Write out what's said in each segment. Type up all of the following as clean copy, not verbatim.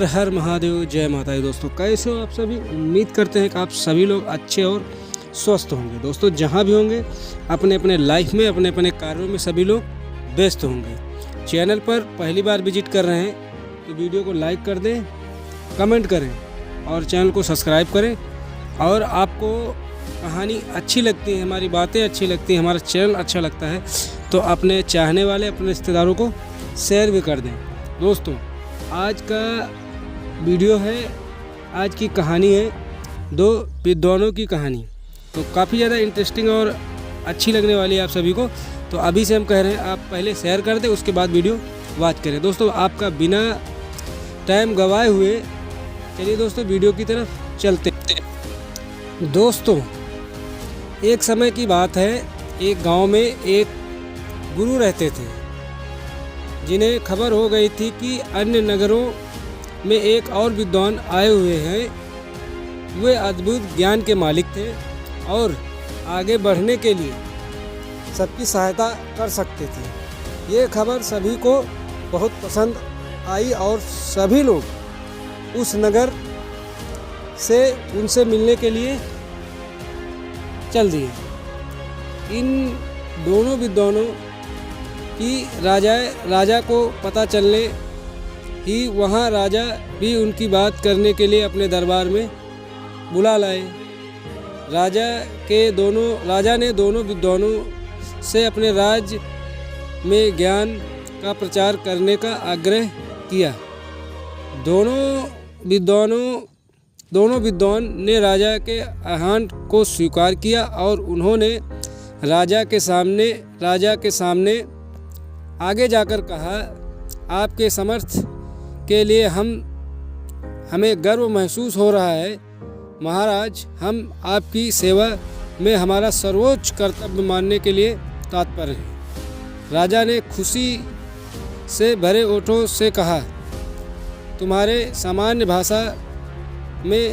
हर महादेव, जय माता दी। दोस्तों कैसे हो आप सभी? उम्मीद करते हैं कि आप सभी लोग अच्छे और स्वस्थ होंगे। दोस्तों जहां भी होंगे अपने अपने लाइफ में, अपने अपने कार्यों में सभी लोग व्यस्त होंगे। चैनल पर पहली बार विजिट कर रहे हैं तो वीडियो को लाइक कर दें, कमेंट करें और चैनल को सब्सक्राइब करें। और आपको कहानी अच्छी लगती है, हमारी बातें अच्छी लगती हैं, हमारा चैनल अच्छा लगता है तो अपने चाहने वाले, अपने रिश्तेदारों को शेयर भी कर दें। दोस्तों आज का वीडियो है, आज की कहानी है दो विद्वानों की कहानी। तो काफ़ी ज़्यादा इंटरेस्टिंग और अच्छी लगने वाली है आप सभी को। तो अभी से हम कह रहे हैं आप पहले शेयर कर दें, उसके बाद वीडियो वॉच करें। दोस्तों आपका बिना टाइम गवाए हुए चलिए दोस्तों वीडियो की तरफ चलते हैं। दोस्तों एक समय की बात है, एक गांव में एक गुरु रहते थे जिन्हें खबर हो गई थी कि अन्य नगरों में एक और विद्वान आए हुए हैं। वे अद्भुत ज्ञान के मालिक थे और आगे बढ़ने के लिए सबकी सहायता कर सकते थे। ये खबर सभी को बहुत पसंद आई और सभी लोग उस नगर से उनसे मिलने के लिए चल दिए। इन दोनों विद्वानों कि राजा को पता चलने ही वहाँ राजा भी उनकी बात करने के लिए अपने दरबार में बुला लाए। राजा ने दोनों विद्वानों से अपने राज्य में ज्ञान का प्रचार करने का आग्रह किया। दोनों विद्वान ने राजा के आह्वान को स्वीकार किया और उन्होंने राजा के सामने आगे जाकर कहा, आपके समर्थ के लिए हमें गर्व महसूस हो रहा है। महाराज, हम आपकी सेवा में हमारा सर्वोच्च कर्तव्य मानने के लिए तत्पर हैं। राजा ने खुशी से भरे ओठों से कहा, तुम्हारे सामान्य भाषा में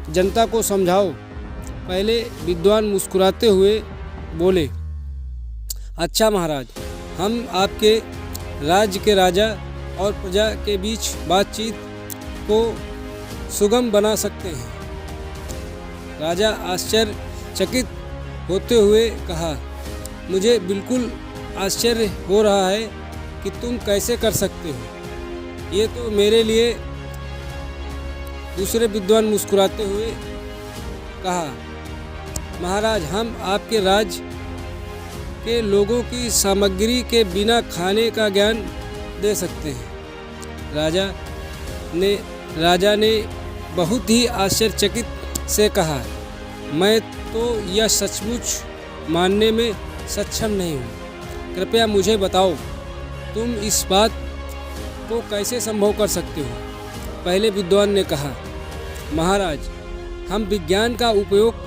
जनता को समझाओ। पहले विद्वान मुस्कुराते हुए बोले, अच्छा महाराज, हम आपके राज्य के राजा और प्रजा के बीच बातचीत को सुगम बना सकते हैं। राजा आश्चर्यचकित होते हुए कहा, मुझे बिल्कुल आश्चर्य हो रहा है कि तुम कैसे कर सकते हो। ये तो मेरे लिए। दूसरे विद्वान मुस्कुराते हुए कहा, महाराज, हम आपके राज्य के लोगों की सामग्री के बिना खाने का ज्ञान दे सकते हैं। राजा ने बहुत ही आश्चर्यचकित से कहा, मैं तो यह सचमुच मानने में सक्षम नहीं हूँ। कृपया मुझे बताओ, तुम इस बात को कैसे संभव कर सकते हो। पहले विद्वान ने कहा, महाराज, हम विज्ञान का उपयोग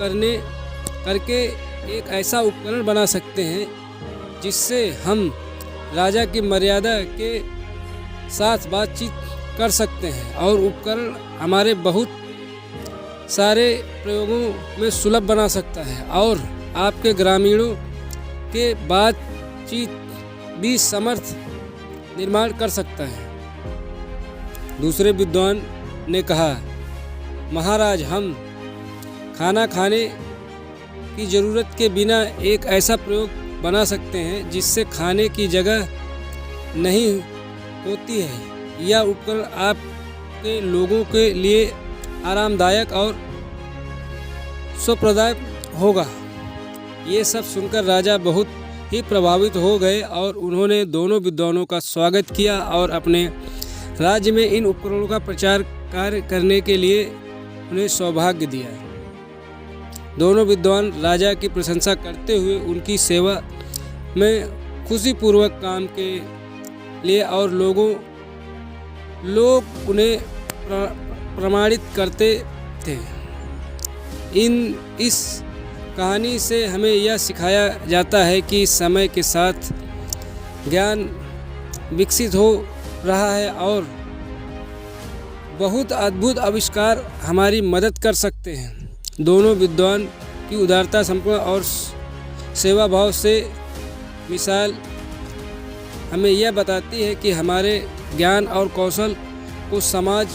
करके एक ऐसा उपकरण बना सकते हैं जिससे हम राजा की मर्यादा के साथ बातचीत कर सकते हैं और उपकरण हमारे बहुत सारे प्रयोगों में सुलभ बना सकता है और आपके ग्रामीणों के बातचीत भी समर्थ निर्माण कर सकता है। दूसरे विद्वान ने कहा, महाराज, हम खाना खाने की ज़रूरत के बिना एक ऐसा प्रयोग बना सकते हैं जिससे खाने की जगह नहीं होती है। यह उपकरण आपके लोगों के लिए आरामदायक और सुखप्रदायक होगा। ये सब सुनकर राजा बहुत ही प्रभावित हो गए और उन्होंने दोनों विद्वानों का स्वागत किया और अपने राज्य में इन उपकरणों का प्रचार कार्य करने के लिए उन्हें सौभाग्य दिया। दोनों विद्वान राजा की प्रशंसा करते हुए उनकी सेवा में खुशीपूर्वक काम के लिए और लोग उन्हें प्रमाणित करते थे। इस कहानी से हमें यह सिखाया जाता है कि समय के साथ ज्ञान विकसित हो रहा है और बहुत अद्भुत आविष्कार हमारी मदद कर सकते हैं। दोनों विद्वान की उदारता, संपूर्ण और सेवा भाव से मिसाल हमें यह बताती है कि हमारे ज्ञान और कौशल को समाज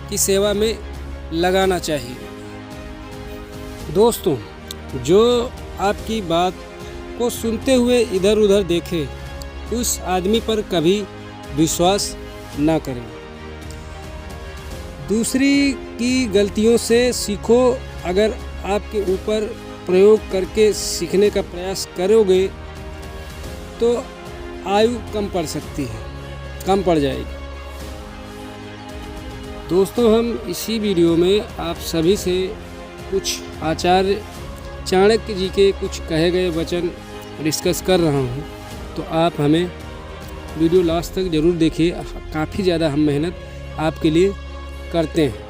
की सेवा में लगाना चाहिए। दोस्तों, जो आपकी बात को सुनते हुए इधर उधर देखे, उस आदमी पर कभी विश्वास ना करें। दूसरी की गलतियों से सीखो। अगर आपके ऊपर प्रयोग करके सीखने का प्रयास करोगे तो आयु कम पड़ सकती है, कम पड़ जाएगी। दोस्तों, हम इसी वीडियो में आप सभी से कुछ आचार्य चाणक्य जी के कुछ कहे गए वचन डिस्कस कर रहा हूँ, तो आप हमें वीडियो लास्ट तक ज़रूर देखिए। काफ़ी ज़्यादा हम मेहनत आपके लिए करते हैं।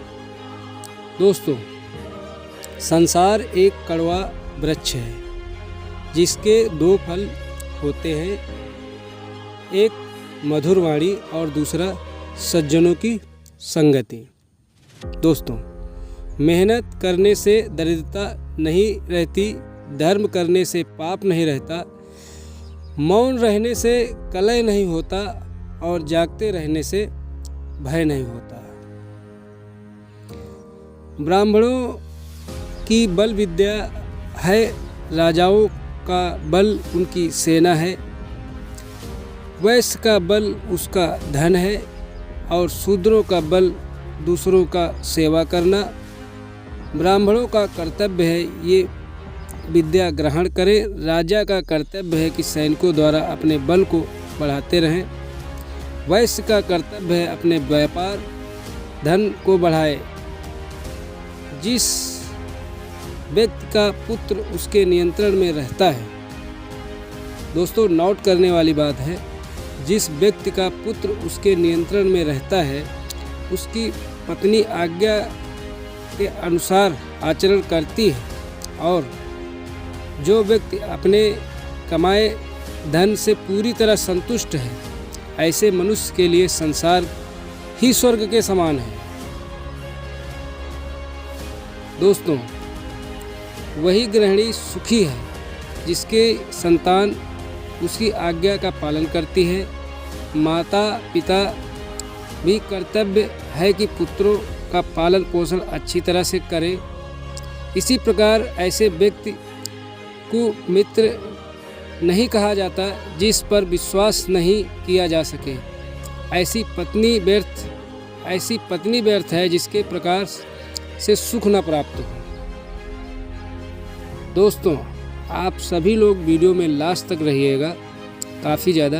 दोस्तों, संसार एक कड़वा वृक्ष है जिसके दो फल होते हैं, एक मधुर वाणी और दूसरा सज्जनों की संगति। दोस्तों, मेहनत करने से दरिद्रता नहीं रहती, धर्म करने से पाप नहीं रहता, मौन रहने से कलह नहीं होता और जागते रहने से भय नहीं होता। ब्राह्मणों की बल विद्या है, राजाओं का बल उनकी सेना है, वैश्य का बल उसका धन है और शूद्रों का बल दूसरों का सेवा करना। ब्राह्मणों का कर्तव्य है ये विद्या ग्रहण करें, राजा का कर्तव्य है कि सैनिकों द्वारा अपने बल को बढ़ाते रहें, वैश्य का कर्तव्य है अपने व्यापार धन को बढ़ाए। जिस व्यक्ति का पुत्र उसके नियंत्रण में रहता है, दोस्तों नोट करने वाली बात है, जिस व्यक्ति का पुत्र उसके नियंत्रण में रहता है, उसकी पत्नी आज्ञा के अनुसार आचरण करती है, और जो व्यक्ति अपने कमाए धन से पूरी तरह संतुष्ट है, ऐसे मनुष्य के लिए संसार ही स्वर्ग के समान है। दोस्तों, वही गृहिणी सुखी है जिसके संतान उसकी आज्ञा का पालन करती है। माता पिता भी कर्तव्य है कि पुत्रों का पालन पोषण अच्छी तरह से करें। इसी प्रकार ऐसे व्यक्ति को मित्र नहीं कहा जाता जिस पर विश्वास नहीं किया जा सके। ऐसी पत्नी व्यर्थ है जिसके प्रकार से सुख न प्राप्त हो। दोस्तों, आप सभी लोग वीडियो में लास्ट तक रहिएगा। काफ़ी ज़्यादा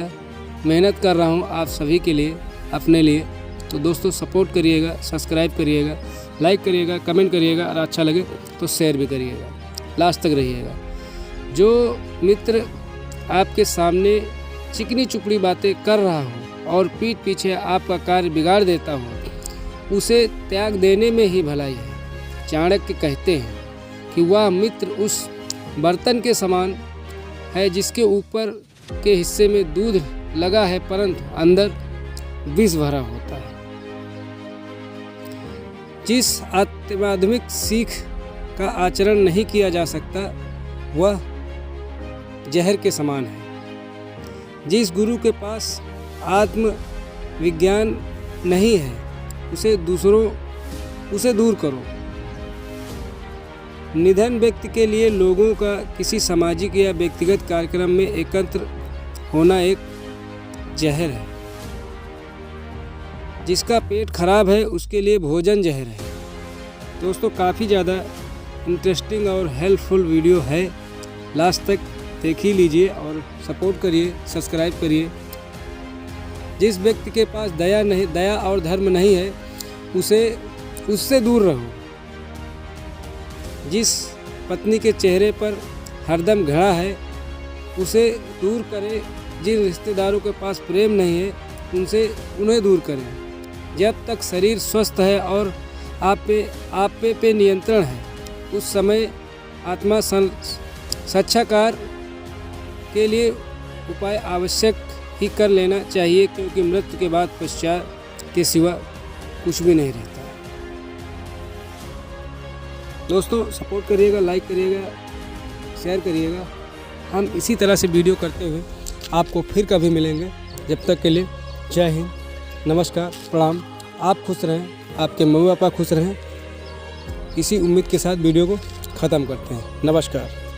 मेहनत कर रहा हूँ आप सभी के लिए, अपने लिए। तो दोस्तों सपोर्ट करिएगा, सब्सक्राइब करिएगा, लाइक करिएगा, कमेंट करिएगा और अच्छा लगे तो शेयर भी करिएगा। लास्ट तक रहिएगा। जो मित्र आपके सामने चिकनी चुपड़ी बातें कर रहा हो और पीठ पीछे आपका कार्य बिगाड़ देता हो, उसे त्याग देने में ही भलाई है। चाणक्य कहते हैं कि वह मित्र उस बर्तन के समान है जिसके ऊपर के हिस्से में दूध लगा है परंतु अंदर विष भरा होता है। जिस आध्यात्मिक सीख का आचरण नहीं किया जा सकता वह जहर के समान है। जिस गुरु के पास आत्म विज्ञान नहीं है उसे दूर करो। निधन व्यक्ति के लिए लोगों का किसी सामाजिक या व्यक्तिगत कार्यक्रम में एकत्र होना एक जहर है। जिसका पेट खराब है उसके लिए भोजन जहर है। दोस्तों, काफ़ी ज़्यादा इंटरेस्टिंग और हेल्पफुल वीडियो है, लास्ट तक देख ही लीजिए और सपोर्ट करिए, सब्सक्राइब करिए। जिस व्यक्ति के पास दया और धर्म नहीं है उससे दूर रहो। जिस पत्नी के चेहरे पर हरदम घड़ा है उसे दूर करें। जिन रिश्तेदारों के पास प्रेम नहीं है उन्हें दूर करें। जब तक शरीर स्वस्थ है और आप पे नियंत्रण है, उस समय आत्मा साक्षात्कार के लिए उपाय आवश्यक ही कर लेना चाहिए, क्योंकि मृत्यु के बाद पश्चात के सिवा कुछ भी नहीं रहता। दोस्तों सपोर्ट करिएगा, लाइक करिएगा, शेयर करिएगा। हम इसी तरह से वीडियो करते हुए आपको फिर कभी मिलेंगे। जब तक के लिए जय हिंद, नमस्कार, प्रणाम। आप खुश रहें, आपके मम्मी पापा खुश रहें। इसी उम्मीद के साथ वीडियो को ख़त्म करते हैं। नमस्कार।